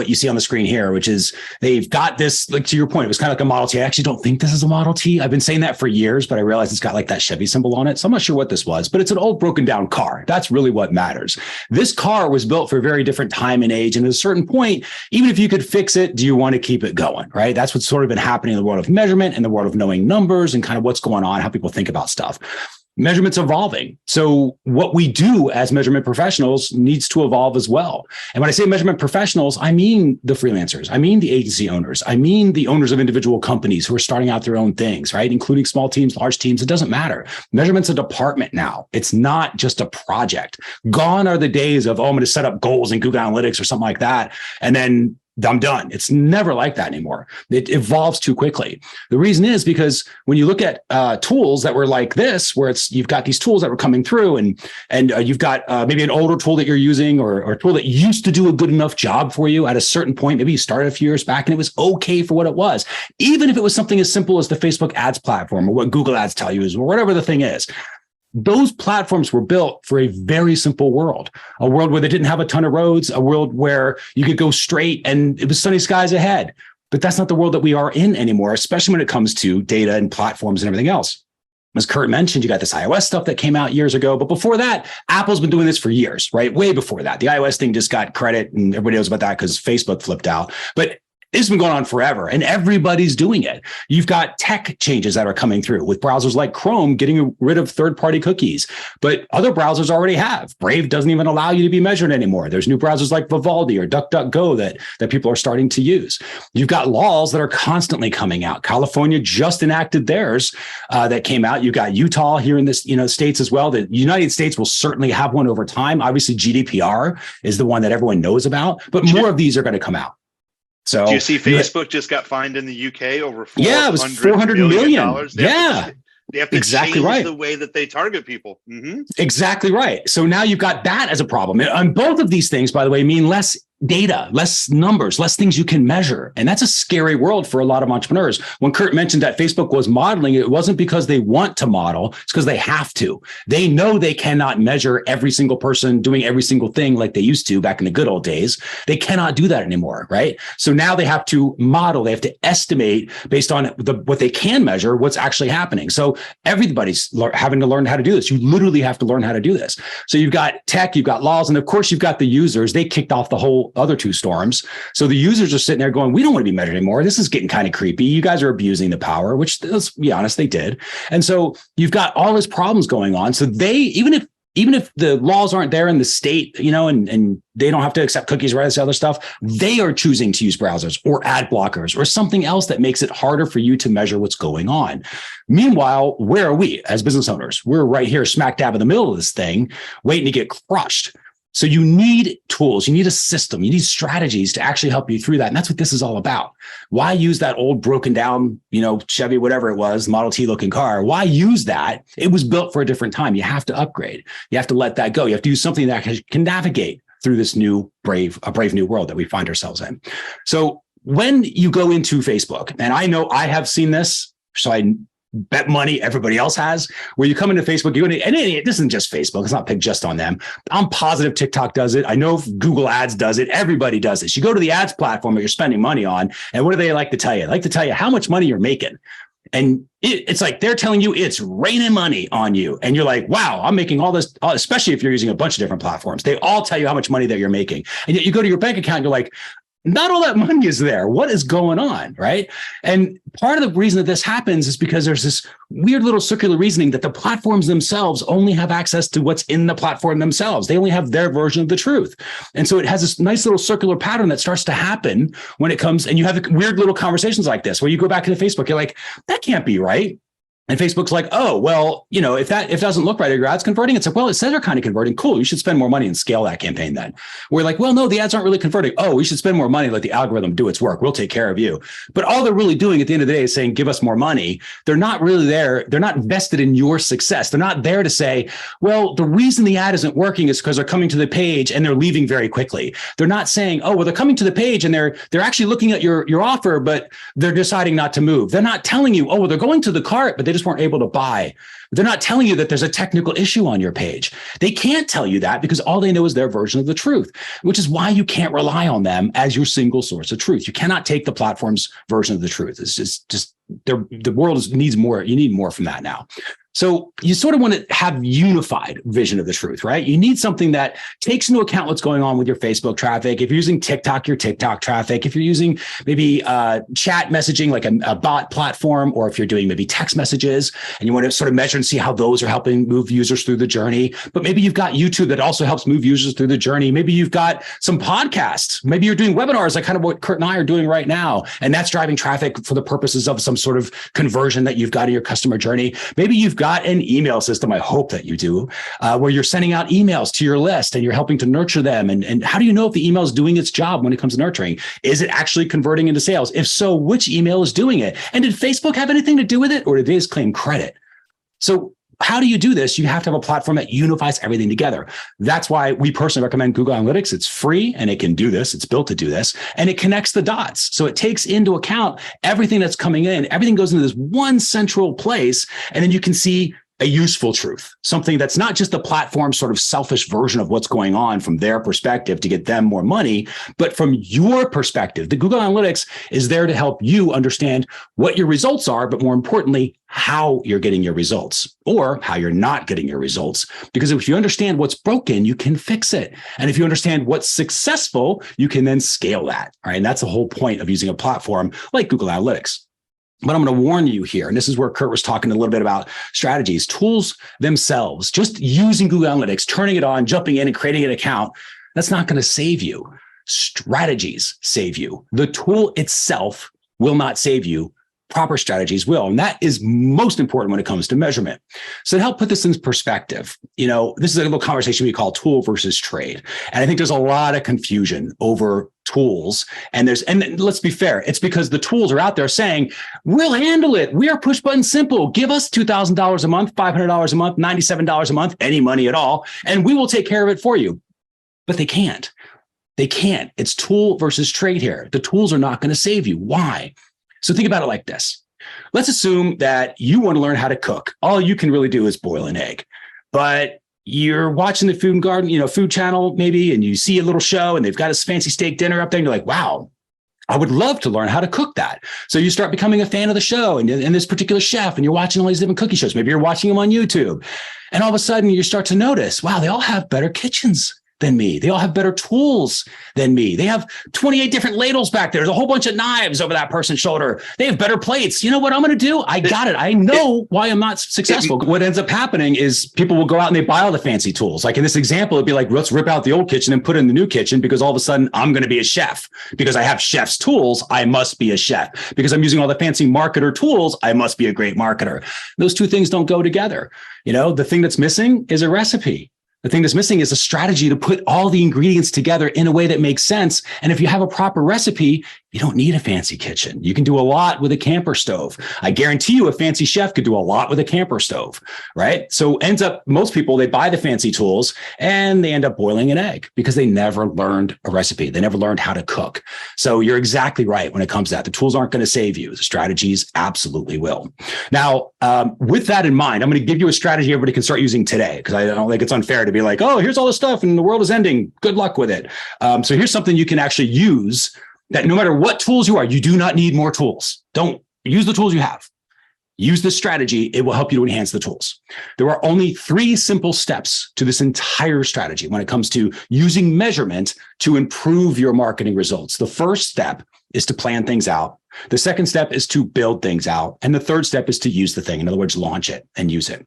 what you see on the screen here, which is they've got this, like to your point, it was kind of like a Model T. I actually don't think this is a Model T. I've been saying that for years, but I realized it's got like that Chevy symbol on it. So I'm not sure what this was, but it's an old broken down car. That's really what matters. This car was built for a very different time and age. And at a certain point, even if you could fix it, do you want to keep it going, right? That's what's sort of been happening in the world of measurement and the world of knowing numbers and kind of what's going on, how people think about stuff. Measurement's evolving. So what we do as measurement professionals needs to evolve as well. And when I say measurement professionals, I mean the freelancers. I mean the agency owners. I mean the owners of individual companies who are starting out their own things, right? Including small teams, large teams. It doesn't matter. Measurement's a department now. It's not just a project. Gone are the days of, oh, I'm going to set up goals in Google Analytics or something like that, and then I'm done. It's never like that anymore. It evolves too quickly. The reason is because when you look at tools that were like this, where you've got these tools that were coming through, and you've got maybe an older tool that you're using, or a tool that used to do a good enough job for you at a certain point. Maybe you started a few years back and it was okay for what it was, even if it was something as simple as the Facebook ads platform or what Google ads tell you is, or whatever the thing is. Those platforms were built for a very simple world, a world where they didn't have a ton of roads, a world where you could go straight and it was sunny skies ahead. But that's not the world that we are in anymore, especially when it comes to data and platforms and everything else. As Kurt mentioned, you got this iOS stuff that came out years ago. But before that, Apple's been doing this for years, right? Way before that. The iOS thing just got credit and everybody knows about that because Facebook flipped out. But it's been going on forever and everybody's doing it. You've got tech changes that are coming through with browsers like Chrome getting rid of third-party cookies, but other browsers already have. Brave doesn't even allow you to be measured anymore. There's new browsers like Vivaldi or DuckDuckGo that people are starting to use. You've got laws that are constantly coming out. California just enacted theirs that came out. You've got Utah here in this, states as well. The United States will certainly have one over time. Obviously, GDPR is the one that everyone knows about, but more of these are going to come out. So do you see Facebook just got fined in the UK over $400 million? They have to exactly change the way that they target people. Mm-hmm. Exactly right. So now you've got that as a problem. And both of these things, by the way, mean less data, less numbers, less things you can measure. And that's a scary world for a lot of entrepreneurs. When Kurt mentioned that Facebook was modeling, it wasn't because they want to model, it's because they have to. They know they cannot measure every single person doing every single thing like they used to back in the good old days. They cannot do that anymore, right? So now they have to model, they have to estimate based on what they can measure, what's actually happening. So everybody's having to learn how to do this. You literally have to learn how to do this. So you've got tech, you've got laws, and of course you've got the users. They kicked off the whole other two storms. So the users are sitting there going, we don't want to be measured anymore. This is getting kind of creepy. You guys are abusing the power, which, let's be honest, they did. And so you've got all these problems going on. So they, even if the laws aren't there in the state, and they don't have to accept cookies or all this other stuff, they are choosing to use browsers or ad blockers or something else that makes it harder for you to measure what's going on. Meanwhile, where are we as business owners? We're right here smack dab in the middle of this thing, waiting to get crushed. So you need tools, you need a system, you need strategies to actually help you through that. And that's what this is all about. Why use that old broken down, Chevy, whatever it was, Model T looking car? Why use that? It was built for a different time. You have to upgrade. You have to let that go. You have to use something that can navigate through this brave new world that we find ourselves in. So when you go into Facebook, and I know I have seen this, so I bet money everybody else has, where you come into Facebook, and this isn't just Facebook, it's not picked just on them. I'm positive TikTok does it. I know Google Ads does it. Everybody does this. You go to the ads platform that you're spending money on, and what do they like to tell you? They like to tell you how much money you're making. And it's like they're telling you it's raining money on you. And you're like, wow, I'm making all this, especially if you're using a bunch of different platforms. They all tell you how much money that you're making. And yet you go to your bank account and you're like, not all that money is there. What is going on, right? And part of the reason that this happens is because there's this weird little circular reasoning that the platforms themselves only have access to what's in the platform themselves. They only have their version of the truth. And so it has this nice little circular pattern that starts to happen when it comes, and you have weird little conversations like this, where you go back into Facebook, you're like, that can't be right. And Facebook's like, oh, well, if it doesn't look right, are your ads converting? It's like, well, it says they're kind of converting. Cool. You should spend more money and scale that campaign then. We're like, well, no, the ads aren't really converting. Oh, we should spend more money, let the algorithm do its work. We'll take care of you. But all they're really doing at the end of the day is saying, give us more money. They're not really there. They're not vested in your success. They're not there to say, well, the reason the ad isn't working is because they're coming to the page and they're leaving very quickly. They're not saying, oh, well, they're coming to the page and they're actually looking at your offer, but they're deciding not to move. They're not telling you, oh, well, they're going to the cart, but They just weren't able to buy. They're not telling you that there's a technical issue on your page. They can't tell you that because all they know is their version of the truth, which is why you can't rely on them as your single source of truth. You cannot take the platform's version of the truth. It's just the world needs more. You need more from that now. So you sort of want to have unified vision of the truth, right? You need something that takes into account what's going on with your Facebook traffic. If you're using TikTok, your TikTok traffic. If you're using maybe chat messaging, like a bot platform, or if you're doing maybe text messages and you want to sort of measure and see how those are helping move users through the journey. But maybe you've got YouTube that also helps move users through the journey. Maybe you've got some podcasts. Maybe you're doing webinars, like kind of what Kurt and I are doing right now. And that's driving traffic for the purposes of some sort of conversion that you've got in your customer journey. Maybe you've got an email system. I hope that you do, where you're sending out emails to your list and you're helping to nurture them. And how do you know if the email is doing its job when it comes to nurturing? Is it actually converting into sales? If so, which email is doing it? And did Facebook have anything to do with it, or did they just claim credit? So how do you do this? You have to have a platform that unifies everything together. That's why we personally recommend Google Analytics. It's free and it can do this. It's built to do this, and it connects the dots. So it takes into account everything that's coming in. Everything goes into this one central place, and then you can see a useful truth, something that's not just the platform's sort of selfish version of what's going on from their perspective to get them more money, but from your perspective. The Google Analytics is there to help you understand what your results are, but more importantly, how you're getting your results or how you're not getting your results. Because if you understand what's broken, you can fix it. And if you understand what's successful, you can then scale that. All right. And that's the whole point of using a platform like Google Analytics. But I'm going to warn you here, and this is where Kurt was talking a little bit about strategies, tools themselves, just using Google Analytics, turning it on, jumping in and creating an account, that's not going to save you. Strategies save you. The tool itself will not save you. Proper strategies will. And that is most important when it comes to measurement. So to help put this in perspective, this is a little conversation we call tool versus trade. And I think there's a lot of confusion over tools. And let's be fair, it's because the tools are out there saying, we'll handle it. We are push button simple. Give us $2,000 a month, $500 a month, $97 a month, any money at all, and we will take care of it for you. But they can't. They can't. It's tool versus trade here. The tools are not going to save you. Why? So think about it like this. Let's assume that you want to learn how to cook. All you can really do is boil an egg, but you're watching the Food and Garden, Food Channel maybe, and you see a little show and they've got this fancy steak dinner up there and you're like, wow, I would love to learn how to cook that. So you start becoming a fan of the show and this particular chef, and you're watching all these different cooking shows. Maybe you're watching them on YouTube, and all of a sudden you start to notice, wow, they all have better kitchens than me. They all have better tools than me. They have 28 different ladles back there. There's a whole bunch of knives over that person's shoulder. They have better plates. You know what I'm going to do? I got it. I know why I'm not successful. What ends up happening is people will go out and they buy all the fancy tools. Like in this example, it'd be like, let's rip out the old kitchen and put in the new kitchen, because all of a sudden I'm going to be a chef. Because I have chef's tools, I must be a chef. Because I'm using all the fancy marketer tools, I must be a great marketer. Those two things don't go together. The thing that's missing is a recipe. The thing that's missing is a strategy to put all the ingredients together in a way that makes sense. And if you have a proper recipe, you don't need a fancy kitchen. You can do a lot with a camper stove. I guarantee you a fancy chef could do a lot with a camper stove, right? So most people, they buy the fancy tools and they end up boiling an egg because they never learned a recipe. They never learned how to cook. So you're exactly right when it comes to that. The tools aren't going to save you. The strategies absolutely will. Now, with that in mind, I'm going to give you a strategy everybody can start using today, because I don't think it's unfair to be like, oh, here's all this stuff and the world is ending. Good luck with it. So here's something you can actually use, that no matter what tools you are, you do not need more tools. Don't use the tools you have. Use this strategy. It will help you to enhance the tools. There are only 3 simple steps to this entire strategy when it comes to using measurement to improve your marketing results. The first step is to plan things out. The second step is to build things out. And the third step is to use the thing. In other words, launch it and use it.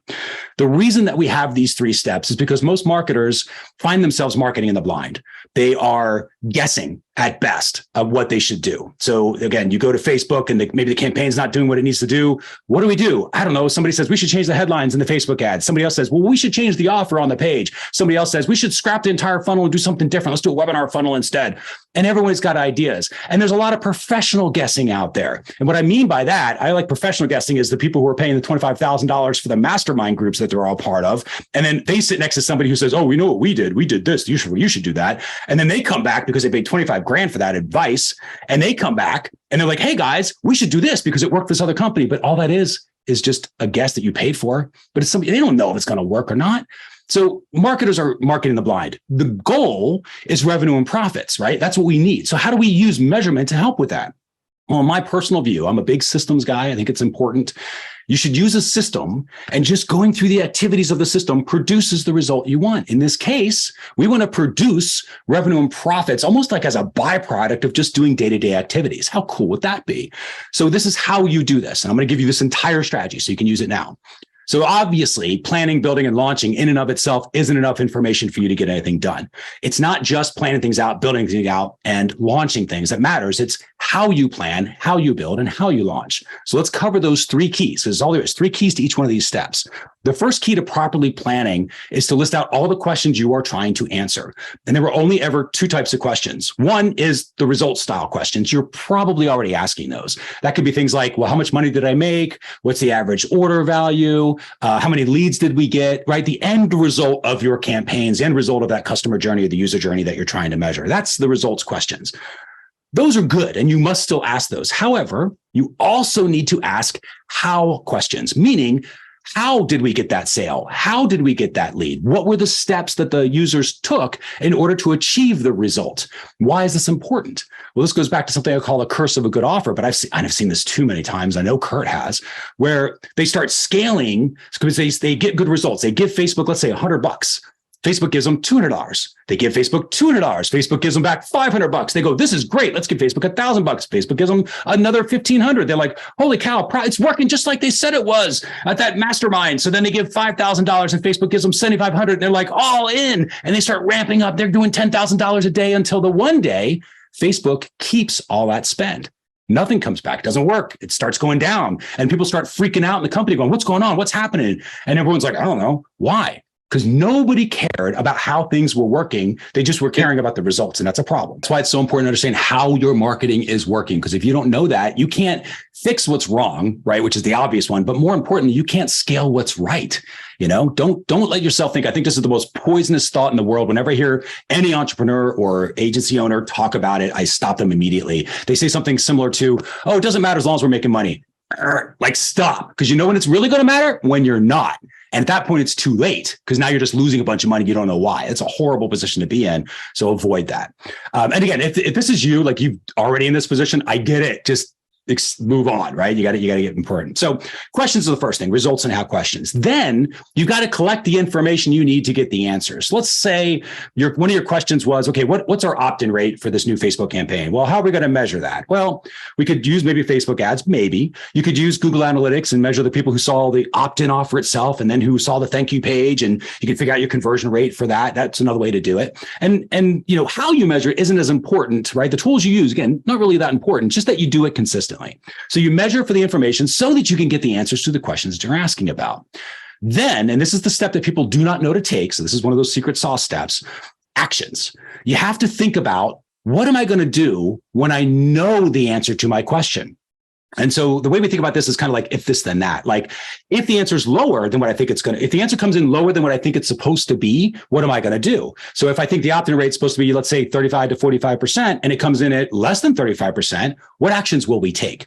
The reason that we have these 3 steps is because most marketers find themselves marketing in the blind. They are guessing at best of what they should do. So again, you go to Facebook and maybe the campaign's not doing what it needs to do. What do? I don't know. Somebody says we should change the headlines in the Facebook ads. Somebody else says, well, we should change the offer on the page. Somebody else says we should scrap the entire funnel and do something different. Let's do a webinar funnel instead. And everyone's got ideas. And there's a lot of professional guessing out there. And what I mean by that, I like professional guessing is the people who are paying the $25,000 for the mastermind groups that they're all part of. And then they sit next to somebody who says, oh, we know what we did. We did this. You should do that. And then they come back because they paid $25,000 for that advice. And they come back and they're like, hey guys, we should do this because it worked for this other company. But all that is is just a guess that you paid for, but it's something they don't know if it's going to work or not. So marketers are marketing the blind. The goal is revenue and profits, right? That's what we need. So how do we use measurement to help with that? Well, in my personal view, I'm a big systems guy. I think it's important. You should use a system, and just going through the activities of the system produces the result you want. In this case, we want to produce revenue and profits almost like as a byproduct of just doing day-to-day activities. How cool would that be? So this is how you do this. And I'm going to give you this entire strategy so you can use it now. So obviously, planning, building, and launching in and of itself isn't enough information for you to get anything done. It's not just planning things out, building things out, and launching things that matters. It's how you plan, how you build, and how you launch. So let's cover those three keys, because all there is 3 keys to each one of these steps. The first key to properly planning is to list out all the questions you are trying to answer. And there were only ever 2 types of questions. One is the result style questions. You're probably already asking those. That could be things like, well, how much money did I make? What's the average order value? How many leads did we get, right? The end result of your campaigns, the end result of that customer journey or the user journey that you're trying to measure. That's the results questions. Those are good, and you must still ask those. However, you also need to ask how questions, meaning, how did we get that sale? How did we get that lead? What were the steps that the users took in order to achieve the result? Why is this important? Well, this goes back to something I call a curse of a good offer, but I've seen this too many times. I know Kurt has, where they start scaling because they get good results. They give Facebook, let's say $100. Facebook gives them $200. They give Facebook $200. Facebook gives them back $500. They go, this is great. Let's give Facebook $1,000. Facebook gives them another $1,500. They're like, holy cow, it's working just like they said it was at that mastermind. So then they give $5,000 and Facebook gives them $7,500. They're like all in, and they start ramping up. They're doing $10,000 a day until the one day Facebook keeps all that spend. Nothing comes back. It doesn't work. It starts going down, and people start freaking out in the company going, what's going on? What's happening? And everyone's like, I don't know. Why? Because nobody cared about how things were working. They just were caring about the results. And that's a problem. That's why it's so important to understand how your marketing is working. Because if you don't know that, you can't fix what's wrong, right? Which is the obvious one. But more importantly, you can't scale what's right. You know, don't let yourself think. I think this is the most poisonous thought in the world. Whenever I hear any entrepreneur or agency owner talk about it, I stop them immediately. They say something similar to, oh, it doesn't matter as long as we're making money. Like, stop. Because you know when it's really going to matter? When you're not. And at that point, it's too late, because now you're just losing a bunch of money. You don't know why. It's a horrible position to be in. So avoid that. And again, if this is you, like you've already in this position, I get it. Just move on, right? You got to get important. So questions are the first thing, results and how questions. Then you've got to collect the information you need to get the answers. Let's say one of your questions was, okay, what's our opt-in rate for this new Facebook campaign? Well, how are we going to measure that? Well, we could use maybe Facebook ads, maybe. You could use Google Analytics and measure the people who saw the opt-in offer itself and then who saw the thank you page, and you can figure out your conversion rate for that. That's another way to do it. And you know, how you measure it isn't as important, right? The tools you use, again, not really that important, just that you do it consistently. So you measure for the information so that you can get the answers to the questions that you're asking about. Then, and this is the step that people do not know to take, so this is one of those secret sauce steps, actions. You have to think about, what am I going to do when I know the answer to my question? And so the way we think about this is kind of like if this, then that. Like, if the answer is lower than what I think it's going to, if the answer comes in lower than what I think it's supposed to be, what am I going to do? So if I think the opt-in rate is supposed to be, let's say 35 to 45%, and it comes in at less than 35%, what actions will we take?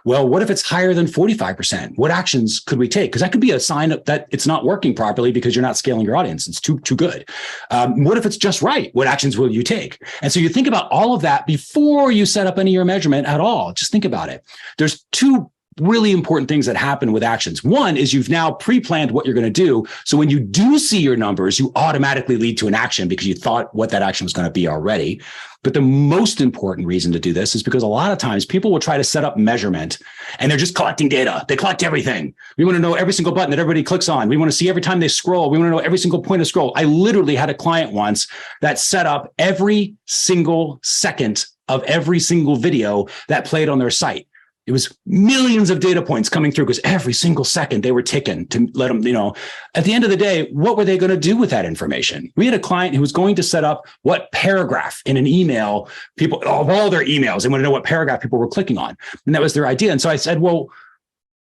Well, what if it's higher than 45%? What actions could we take? Because that could be a sign that it's not working properly because you're not scaling your audience. It's too good. What if it's just right? What actions will you take? And so you think about all of that before you set up any of your measurement at all. Just think about it. There's 2 really important things that happen with actions. One is you've now pre-planned what you're going to do. So when you do see your numbers, you automatically lead to an action because you thought what that action was going to be already. But the most important reason to do this is because a lot of times people will try to set up measurement and they're just collecting data. They collect everything. We want to know every single button that everybody clicks on. We want to see every time they scroll. We want to know every single point of scroll. I literally had a client once that set up every single second of every single video that played on their site. It was millions of data points coming through because every single second they were ticking to let them, you know, at the end of the day, what were they going to do with that information? We had a client who was going to set up what paragraph in an email, people, of all their emails, they want to know what paragraph people were clicking on. And that was their idea. And so I said, well,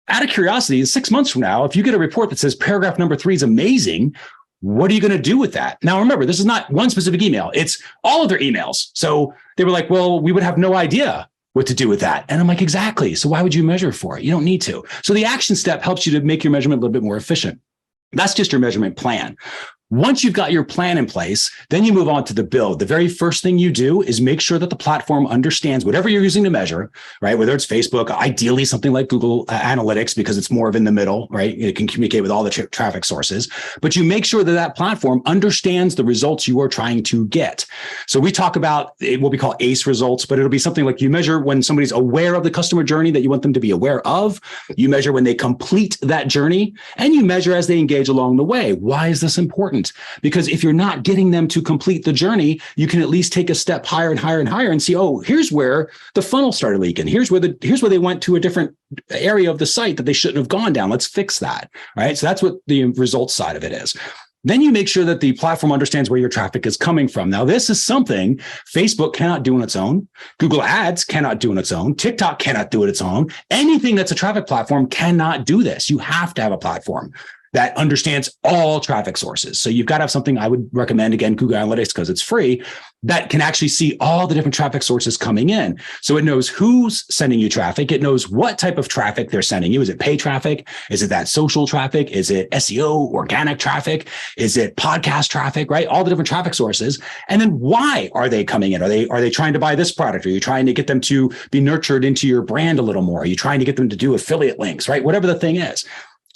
out of curiosity, 6 months from now, if you get a report that says paragraph number 3 is amazing, what are you going to do with that? Now, remember, this is not one specific email. It's all of their emails. So they were like, well, we would have no idea what to do with that. And I'm like, exactly. So why would you measure for it? You don't need to. So the action step helps you to make your measurement a little bit more efficient. That's just your measurement plan. Once you've got your plan in place, then you move on to the build. The very first thing you do is make sure that the platform understands whatever you're using to measure, right? Whether it's Facebook, ideally something like Google Analytics, because it's more of in the middle, right? It can communicate with all the traffic sources, but you make sure that that platform understands the results you are trying to get. So we talk about what we call ACE results, but it'll be something like you measure when somebody's aware of the customer journey that you want them to be aware of. You measure when they complete that journey, and you measure as they engage along the way. Why is this important? Because if you're not getting them to complete the journey, you can at least take a step higher and higher and higher and see, oh, here's where the funnel started leaking. Here's where they went to a different area of the site that they shouldn't have gone down. Let's fix that. Right. So that's what the results side of it is. Then you make sure that the platform understands where your traffic is coming from. Now, this is something Facebook cannot do on its own. Google Ads cannot do on its own. TikTok cannot do it its own. Anything that's a traffic platform cannot do this. You have to have a platform that understands all traffic sources. So you've got to have something I would recommend, again, Google Analytics, because it's free, that can actually see all the different traffic sources coming in. So it knows who's sending you traffic. It knows what type of traffic they're sending you. Is it paid traffic? Is it that social traffic? Is it SEO, organic traffic? Is it podcast traffic, right? All the different traffic sources. And then why are they coming in? Are they trying to buy this product? Are you trying to get them to be nurtured into your brand a little more? Are you trying to get them to do affiliate links, right? Whatever the thing is.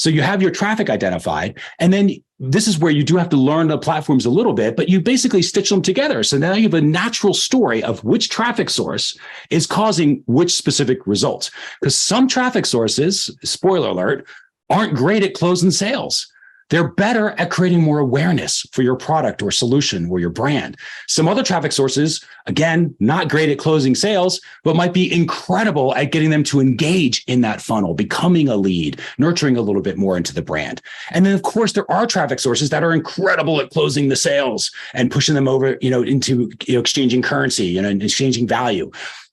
So you have your traffic identified, and then this is where you do have to learn the platforms a little bit, but you basically stitch them together. So now you have a natural story of which traffic source is causing which specific results. Because some traffic sources, spoiler alert, aren't great at closing sales. They're better at creating more awareness for your product or solution or your brand. Some other traffic sources, again, not great at closing sales, but might be incredible at getting them to engage in that funnel, becoming a lead, nurturing a little bit more into the brand. And then, of course, there are traffic sources that are incredible at closing the sales and pushing them over, into exchanging currency, and exchanging value.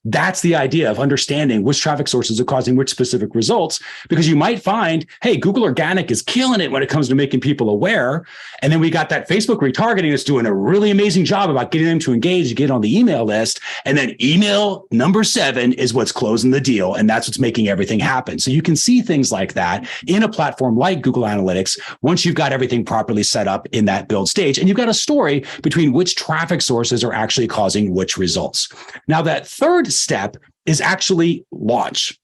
That's the idea of understanding which traffic sources are causing which specific results, because you might find, hey, Google Organic is killing it when it comes to making people aware. And then we got that Facebook retargeting that's doing a really amazing job about getting them to engage, get on the email list. And then email number 7 is what's closing the deal. And that's what's making everything happen. So you can see things like that in a platform like Google Analytics once you've got everything properly set up in that build stage. And you've got a story between which traffic sources are actually causing which results. Now, that third step is actually launch.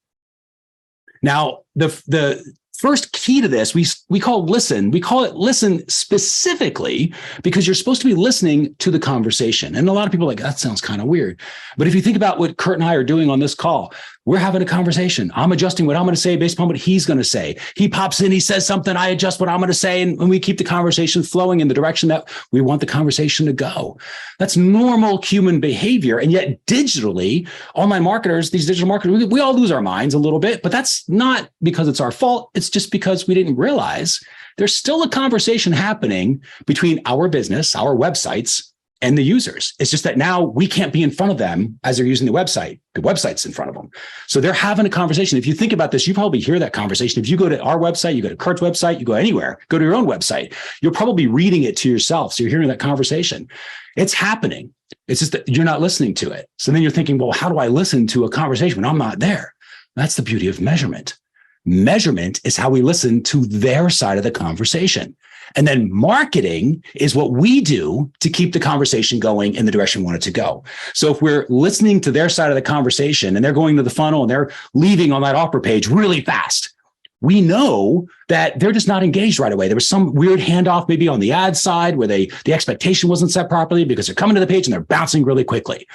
Now, the first key to this, we call listen. We call it listen specifically because you're supposed to be listening to the conversation. And a lot of people are like, that sounds kind of weird. But if you think about what Kurt and I are doing on this call, we're having a conversation. I'm adjusting what I'm going to say based upon what he's going to say. He pops in, he says something, I adjust what I'm going to say, and we keep the conversation flowing in the direction that we want the conversation to go. That's normal human behavior. And yet digitally, online marketers, these digital marketers, we all lose our minds a little bit, but that's not because it's our fault. It's just because we didn't realize there's still a conversation happening between our business, our websites, and the users. It's just that now we can't be in front of them as they're using the website. The website's in front of them. So they're having a conversation. If you think about this, you probably hear that conversation. If you go to our website, you go to Kurt's website, you go anywhere, go to your own website, you're probably reading it to yourself. So you're hearing that conversation. It's happening. It's just that you're not listening to it. So then you're thinking, well, how do I listen to a conversation when I'm not there? That's the beauty of measurement. Measurement is how we listen to their side of the conversation. And then marketing is what we do to keep the conversation going in the direction we want it to go. So if we're listening to their side of the conversation and they're going to the funnel and they're leaving on that offer page really fast, we know that they're just not engaged right away. There was some weird handoff maybe on the ad side where the expectation wasn't set properly because they're coming to the page and they're bouncing really quickly.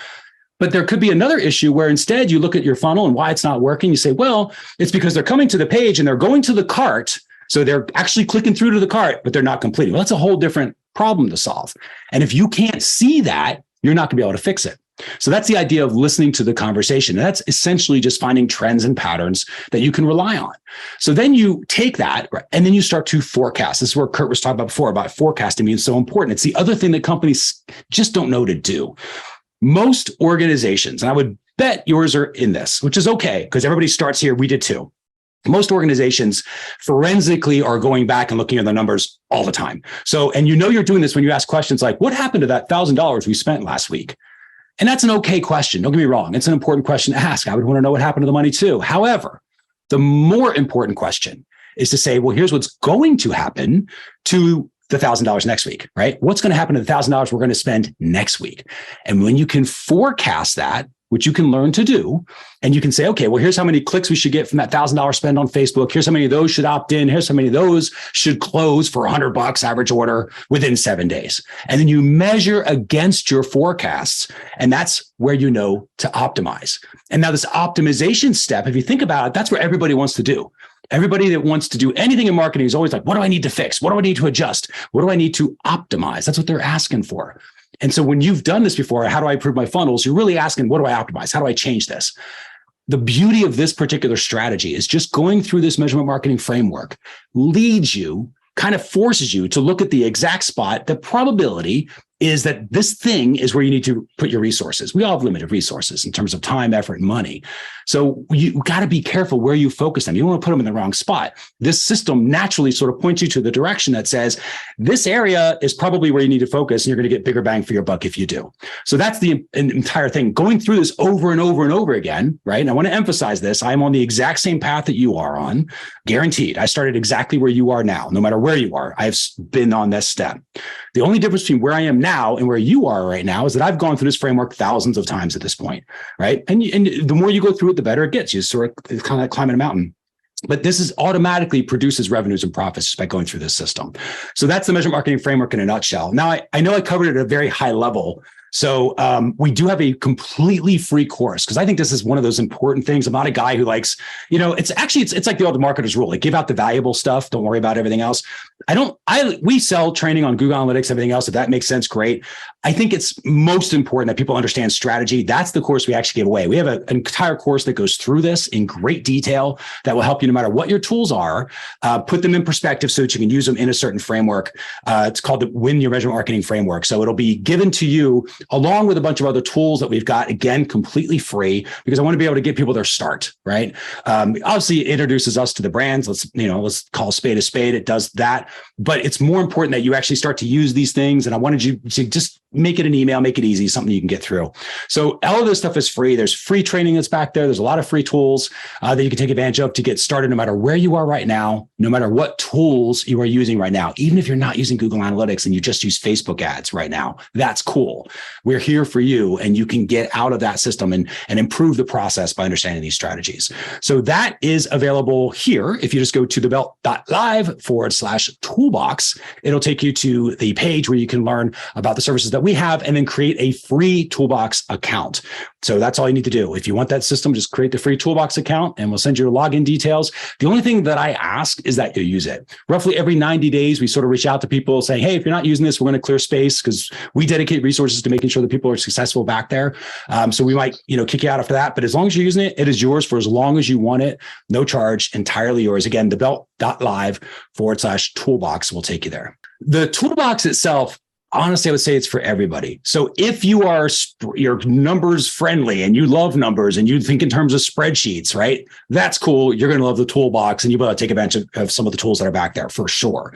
But there could be another issue where instead you look at your funnel and why it's not working. You say, well, it's because they're coming to the page and they're going to the cart. So they're actually clicking through to the cart, but they're not completing. Well, that's a whole different problem to solve. And if you can't see that, you're not going to be able to fix it. So that's the idea of listening to the conversation. And that's essentially just finding trends and patterns that you can rely on. So then you take that and then you start to forecast. This is where Kurt was talking about before about forecasting being so important. It's the other thing that companies just don't know to do. Most organizations, and I would bet yours are in this, which is okay because everybody starts here. We did too. Most organizations forensically are going back and looking at the numbers all the time. So, and you're doing this when you ask questions like, what happened to that $1,000 we spent last week? And that's an okay question. Don't get me wrong. It's an important question to ask. I would want to know what happened to the money too. However, the more important question is to say, well, here's what's going to happen to the $1,000 next week, right? What's going to happen to the $1,000 we're going to spend next week? And when you can forecast that, which you can learn to do, and you can say, okay, well, here's how many clicks we should get from that $1,000 spend on Facebook. Here's how many of those should opt in. Here's how many of those should close for $100 average order within 7 days. And then you measure against your forecasts, and that's where you know to optimize. And now this optimization step, if you think about it, that's where everybody wants to do. Everybody that wants to do anything in marketing is always like, what do I need to fix? What do I need to adjust? What do I need to optimize? That's what they're asking for. And so when you've done this before, how do I improve my funnels? You're really asking, what do I optimize? How do I change this? The beauty of this particular strategy is just going through this measurement marketing framework leads you, kind of forces you to look at the exact spot. The probability is that this thing is where you need to put your resources. We all have limited resources in terms of time, effort, and money. So you got to be careful where you focus them. You don't want to put them in the wrong spot. This system naturally sort of points you to the direction that says, this area is probably where you need to focus, and you're going to get bigger bang for your buck if you do. So that's the entire thing. Going through this over and over and over again, right? And I want to emphasize this. I'm on the exact same path that you are on, guaranteed. I started exactly where you are now. No matter where you are, I've been on this step. The only difference between where I am now and where you are right now is that I've gone through this framework thousands of times at this point, right? And the more you go through it, the better it gets. You sort of, it's kind of like climbing a mountain. But this is automatically produces revenues and profits by going through this system. So that's the measurement marketing framework in a nutshell. Now, I know I covered it at a very high level. So we do have a completely free course, because I think this is one of those important things. I'm not a guy who likes, it's like the old marketer's rule. Like, give out the valuable stuff. Don't worry about everything else. We sell training on Google Analytics, everything else. If that makes sense, great. I think it's most important that people understand strategy. That's the course we actually give away. We have an entire course that goes through this in great detail that will help you no matter what your tools are, put them in perspective so that you can use them in a certain framework. It's called the Win Your Measurement Marketing Framework. So it'll be given to you along with a bunch of other tools that we've got, again, completely free, because I want to be able to get people their start, right? Obviously, it introduces us to the brands. Let's call a spade a spade. It does that. But it's more important that you actually start to use these things. And I wanted you to just make it an email, make it easy, something you can get through. So all of this stuff is free. There's free training that's back there. There's a lot of free tools that you can take advantage of to get started, no matter where you are right now, no matter what tools you are using right now. Even if you're not using Google Analytics and you just use Facebook ads right now, that's cool. We're here for you, and you can get out of that system and improve the process by understanding these strategies. So that is available here. If you just go to TheBELT.Live/toolbox, it'll take you to the page where you can learn about the services that we have and then create a free Toolbox account. So that's all you need to do. If you want that system, just create the free Toolbox account and we'll send you your login details. The only thing that I ask is that you use it. Roughly every 90 days, we sort of reach out to people saying, hey, if you're not using this, we're going to clear space, because we dedicate resources to making sure that people are successful back there. So we might, kick you out after that. But as long as you're using it, it is yours for as long as you want it. No charge, entirely yours. Again, TheBELT.Live/toolbox will take you there. The toolbox itself, honestly, I would say it's for everybody. So if you're numbers friendly and you love numbers and you think in terms of spreadsheets, right? That's cool. You're going to love the toolbox, and you'll be able to take advantage of some of the tools that are back there for sure.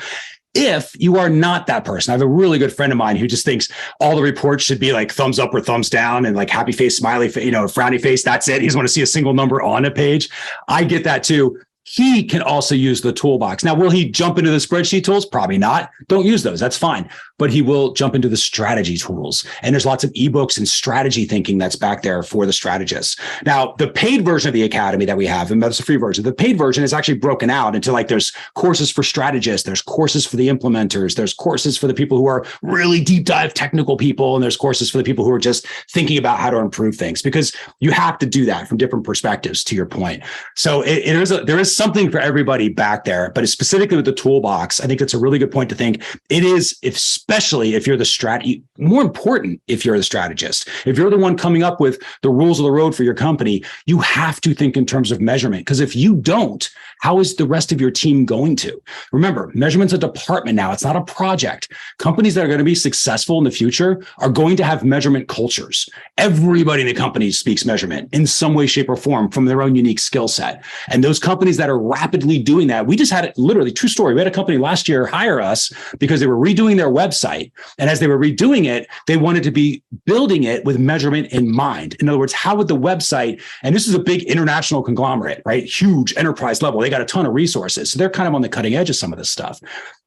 If you are not that person, I have a really good friend of mine who just thinks all the reports should be like thumbs up or thumbs down and like happy face, smiley face, frowny face. That's it. He doesn't want to see a single number on a page. I get that too. He can also use the toolbox. Now, will he jump into the spreadsheet tools? Probably not. Don't use those. That's fine. But he will jump into the strategy tools. And there's lots of ebooks and strategy thinking that's back there for the strategists. Now, the paid version of the Academy that we have, and that's a free version, the paid version is actually broken out into there's courses for strategists, there's courses for the implementers, there's courses for the people who are really deep dive technical people, and there's courses for the people who are just thinking about how to improve things, because you have to do that from different perspectives, to your point. So there is something for everybody back there, but specifically with the toolbox, I think that's a really good point to think. It is, especially if you're the more important if you're the strategist. If you're the one coming up with the rules of the road for your company, you have to think in terms of measurement, because if you don't, how is the rest of your team going to? Remember, measurement's a department now. It's not a project. Companies that are going to be successful in the future are going to have measurement cultures. Everybody in the company speaks measurement in some way, shape, or form from their own unique skill set. And those companies that are rapidly doing that. We just had it, literally, true story. We had a company last year hire us because they were redoing their website. And as they were redoing it, they wanted to be building it with measurement in mind. In other words, how would the website, and this is a big international conglomerate, right? Huge enterprise level. They got a ton of resources. So they're kind of on the cutting edge of some of this stuff.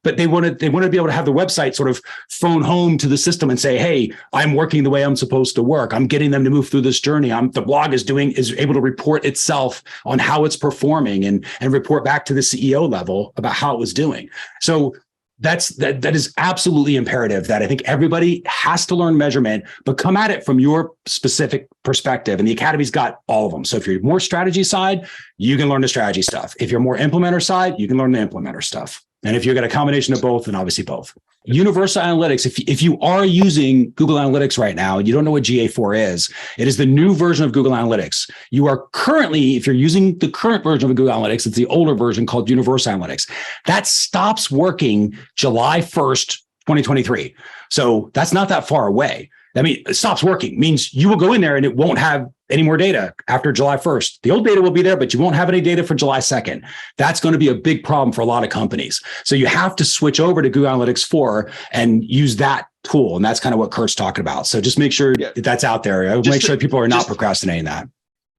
But they wanted to be able to have the website sort of phone home to the system and say, hey, I'm working the way I'm supposed to work. I'm getting them to move through this journey. The blog is able to report itself on how it's performing and report back to the CEO level about how it was doing. So that is absolutely imperative, that I think everybody has to learn measurement, but come at it from your specific perspective. And the Academy's got all of them. So if you're more strategy side, you can learn the strategy stuff. If you're more implementer side, you can learn the implementer stuff. And if you've got a combination of both, then obviously both. Universal Analytics, if you are using Google Analytics right now and you don't know what GA4 is, it is the new version of Google Analytics. You are currently, if you're using the current version of Google Analytics, it's the older version called Universal Analytics. That stops working July 1st, 2023. So that's not that far away. I mean, it stops working, means you will go in there and it won't have any more data after July 1st. The old data will be there, but you won't have any data for July 2nd. That's going to be a big problem for a lot of companies. So you have to switch over to Google Analytics 4 and use that tool. And that's kind of what Kurt's talking about. So just make sure that's out there. Make sure people are not procrastinating that.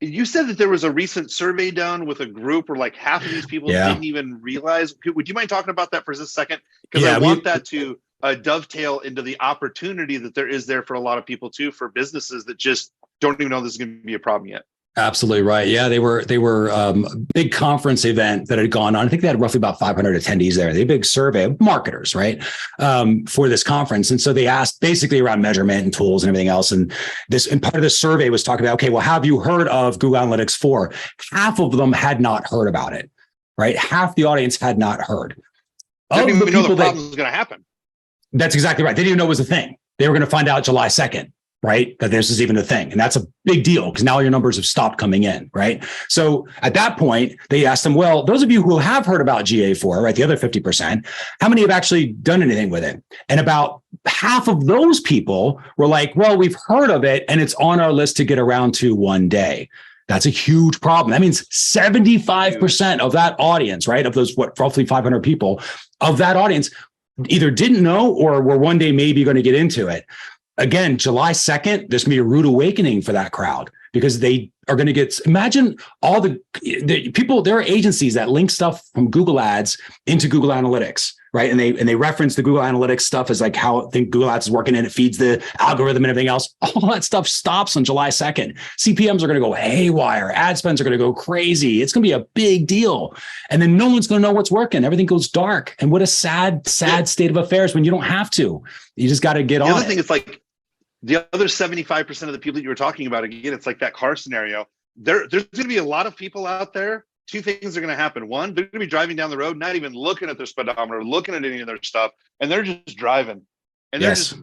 You said that there was a recent survey done with a group where like half of these people didn't even realize. Would you mind talking about that for just a second? Because I want that to dovetail into the opportunity that there is there for a lot of people too, for businesses that just don't even know this is going to be a problem yet. Absolutely right. Yeah, they were a big conference event that had gone on. I think they had roughly about 500 attendees there. They had a big survey of marketers, right, for this conference. And so they asked basically around measurement and tools and everything else. And part of the survey was talking about, okay, well, have you heard of Google Analytics 4? Half of them had not heard about it, right? Half the audience had not heard. They didn't even know the problem was going to happen. That's exactly right. They didn't even know it was a thing. They were going to find out July 2nd. Right? That this is even a thing. And that's a big deal because now your numbers have stopped coming in, right? So at that point, they asked them, well, those of you who have heard about GA4, right, the other 50%, how many have actually done anything with it? And about half of those people were like, well, we've heard of it and it's on our list to get around to one day. That's a huge problem. That means 75% of that audience, right, of those, roughly 500 people, of that audience either didn't know or were one day maybe going to get into it. Again, July 2nd, there's going to be a rude awakening for that crowd because they are going to get, imagine all the people, there are agencies that link stuff from Google Ads into Google Analytics, right? And they reference the Google Analytics stuff as like how I think Google Ads is working and it feeds the algorithm and everything else. All that stuff stops on July 2nd. CPMs are going to go haywire. Ad spends are going to go crazy. It's going to be a big deal. And then no one's going to know what's working. Everything goes dark. And what a sad state of affairs when you don't have to. You just got to get on it. The other thing is like, the other 75% of the people that you were talking about, again, it's like that car scenario. There's going to be a lot of people out there. Two things are going to happen. One, they're going to be driving down the road, not even looking at their speedometer, looking at any of their stuff, and they're just driving. And there's just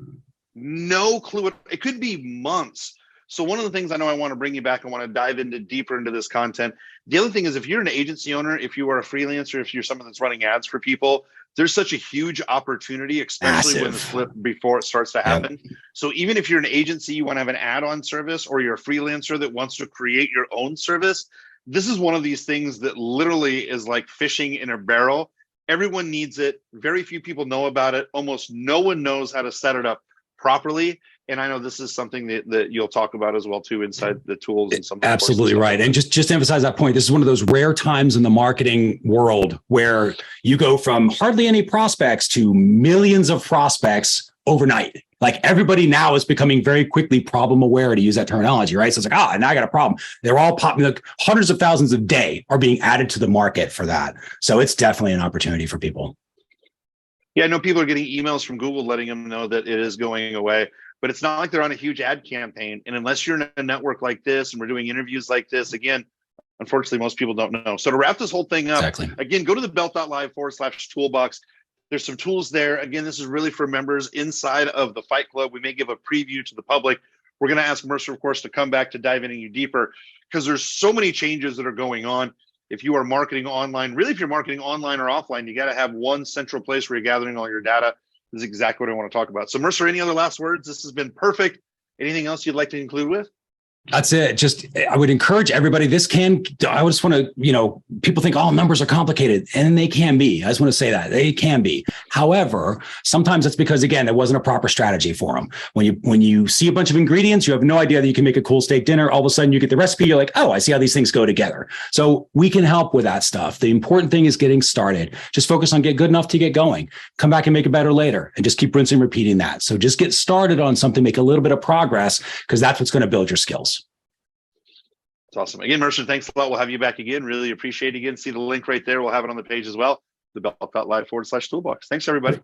no clue. It could be months. So one of the things I know I want to bring you back, I want to dive deeper into this content. The other thing is if you're an agency owner, if you are a freelancer, if you're someone that's running ads for people, there's such a huge opportunity, especially when it's flipped before it starts to happen. So even if you're an agency, you want to have an add-on service, or you're a freelancer that wants to create your own service, this is one of these things that literally is like fishing in a barrel. Everyone needs it. Very few people know about it. Almost no one knows how to set it up properly. And I know this is something that you'll talk about as well too inside the tools and some. Absolutely right. And just to emphasize that point, this is one of those rare times in the marketing world where you go from hardly any prospects to millions of prospects overnight. Like everybody now is becoming very quickly problem aware, to use that terminology, right? So it's like, now I got a problem. They're all popping, like hundreds of thousands a day are being added to the market for that. So it's definitely an opportunity for people. Yeah, I know people are getting emails from Google letting them know that it is going away. But it's not like they're on a huge ad campaign. And unless you're in a network like this and we're doing interviews like this, again, unfortunately, most people don't know. So to wrap this whole thing up, again, go to TheBELT.Live/toolbox. There's some tools there. Again, this is really for members inside of the Fight Club. We may give a preview to the public. We're going to ask Mercer, of course, to come back to dive into you deeper because there's so many changes that are going on. If you are marketing online, really, if you're marketing online or offline, you got to have one central place where you're gathering all your data. This is exactly what I want to talk about. So Mercer, any other last words? This has been perfect. Anything else you'd like to conclude with? That's it. Just, I would encourage everybody. I just want to, people think all numbers are complicated, and they can be. I just want to say that they can be. However, sometimes it's because, again, there wasn't a proper strategy for them. When you see a bunch of ingredients, you have no idea that you can make a cool steak dinner. All of a sudden you get the recipe. You're like, oh, I see how these things go together. So we can help with that stuff. The important thing is getting started. Just focus on get good enough to get going. Come back and make it better later, and just keep rinsing and repeating that. So just get started on something, make a little bit of progress, because that's what's going to build your skills. It's awesome. Again, Merchant, thanks a lot. We'll have you back again. Really appreciate it. Again, see the link right there. We'll have it on the page as well. TheBELT.Live /toolbox. Thanks, everybody.